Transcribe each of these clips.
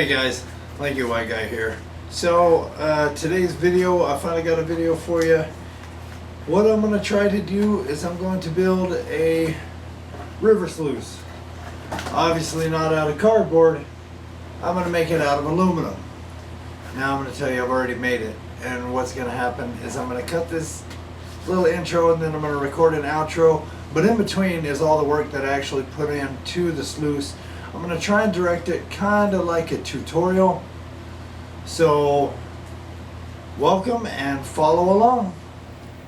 Hey guys, Lanky White Guy here. So today's video, I finally got a video for you. What I'm going to try to do is I'm going to build a river sluice. Obviously not out of cardboard. I'm going to make it out of aluminum. Now I'm going to tell you I've already made it, and what's going to happen is I'm going to cut this little intro and then I'm going to record an outro, but in between is all the work that I actually put into the sluice. I'm going to try and direct it kind of like a tutorial. So welcome and follow along.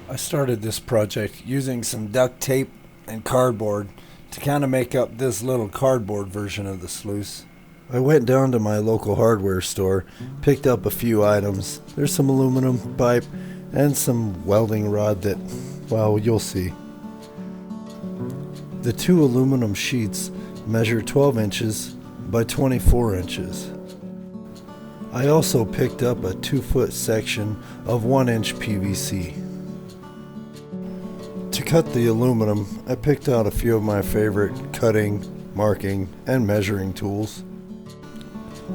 I started this project using some duct tape and cardboard to kind of make up this little cardboard version of the sluice. I went down to my local hardware store, picked up a few items. There's some aluminum pipe and some welding rod that, well, you'll see. The two aluminum sheets measure 12 inches by 24 inches. I also picked up a 2-foot section of 1-inch PVC. To cut the aluminum, I picked out a few of my favorite cutting, marking, and measuring tools.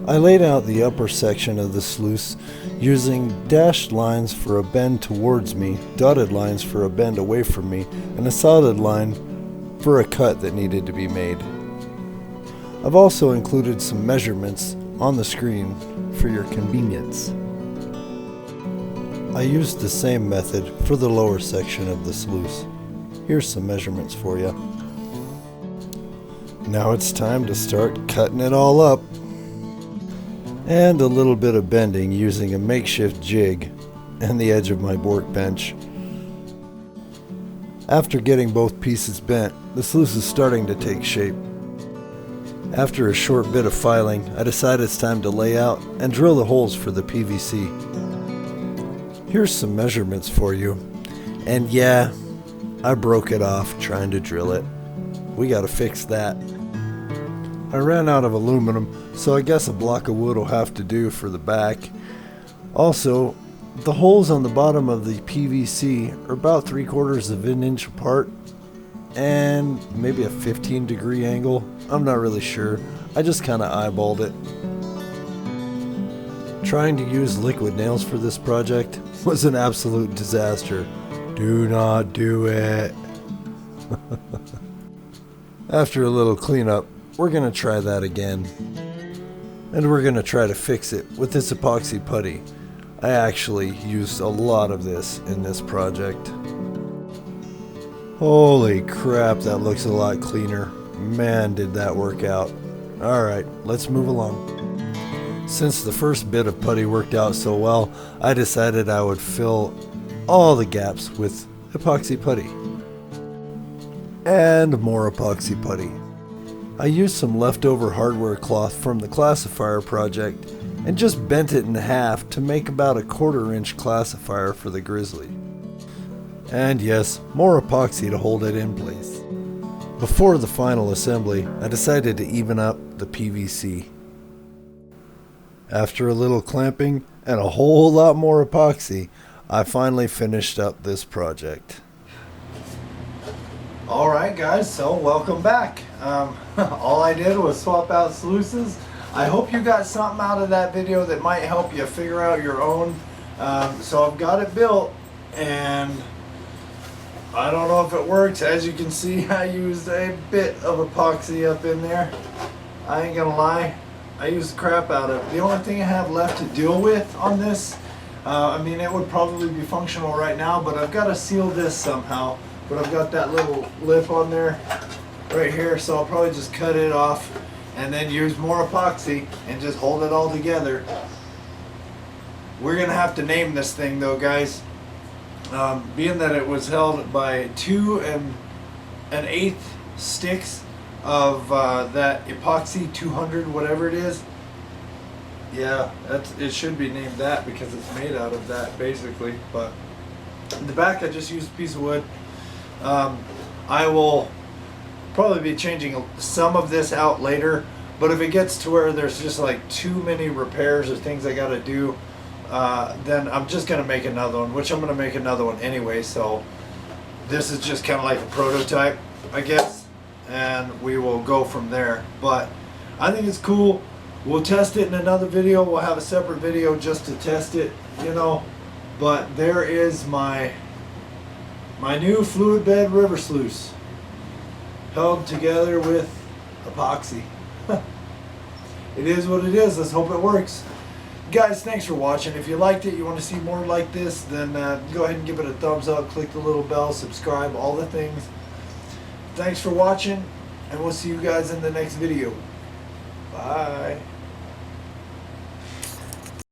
I laid out the upper section of the sluice using dashed lines for a bend towards me, dotted lines for a bend away from me, and a solid line for a cut that needed to be made. I've also included some measurements on the screen for your convenience. I used the same method for the lower section of the sluice. Here's some measurements for you. Now it's time to start cutting it all up. And a little bit of bending using a makeshift jig and the edge of my workbench. After getting both pieces bent, the sluice is starting to take shape. After a short bit of filing, I decided it's time to lay out and drill the holes for the PVC. Here's some measurements for you. And yeah, I broke it off trying to drill it. We gotta fix that. I ran out of aluminum, so I guess a block of wood will have to do for the back. Also, the holes on the bottom of the PVC are about 3/4 of an inch apart and maybe a 15-degree angle. I'm not really sure. I just kind of eyeballed it. Trying to use liquid nails for this project was an absolute disaster. Do not do it. After a little cleanup, we're going to try that again. And we're going to try to fix it with this epoxy putty. I actually used a lot of this in this project. Holy crap, that looks a lot cleaner. Man, did that work out. Alright, let's move along. Since the first bit of putty worked out so well, I decided I would fill all the gaps with epoxy putty. And more epoxy putty. I used some leftover hardware cloth from the classifier project and just bent it in half to make about a 1/4 inch classifier for the grizzly. And yes, more epoxy to hold it in place. Before the final assembly, I decided to even up the PVC. After a little clamping and a whole lot more epoxy, I finally finished up this project. Alright guys, so welcome back. All I did was swap out sluices. I hope you got something out of that video that might help you figure out your own. So I've got it built, and I don't know if it works. As you can see, I used a bit of epoxy up in there. I ain't gonna lie, I used the crap out of it. The only thing I have left to deal with on this, I mean, it would probably be functional right now, but I've got to seal this somehow. But I've got that little lip on there right here, so I'll probably just cut it off and then use more epoxy and just hold it all together. We're gonna have to name this thing though, guys. Being that it was held by 2 1/8 sticks of that epoxy 200, whatever it is. Yeah, it should be named that because it's made out of that basically. But in the back, I just used a piece of wood. I will probably be changing some of this out later, but if it gets to where there's just like too many repairs or things I gotta do, then I'm just gonna make another one, which I'm gonna make another one anyway. So this is just kind of like a prototype, I guess, and we will go from there. But I think it's cool. We'll test it in another video. We'll have a separate video just to test it, you know. But there is my new fluid bed river sluice, held together with epoxy. It is what it is. Let's hope it works. Guys, thanks for watching. If you liked it, you want to see more like this, then go ahead and give it a thumbs up, click the little bell, subscribe, all the things. Thanks for watching, and we'll see you guys in the next video. Bye.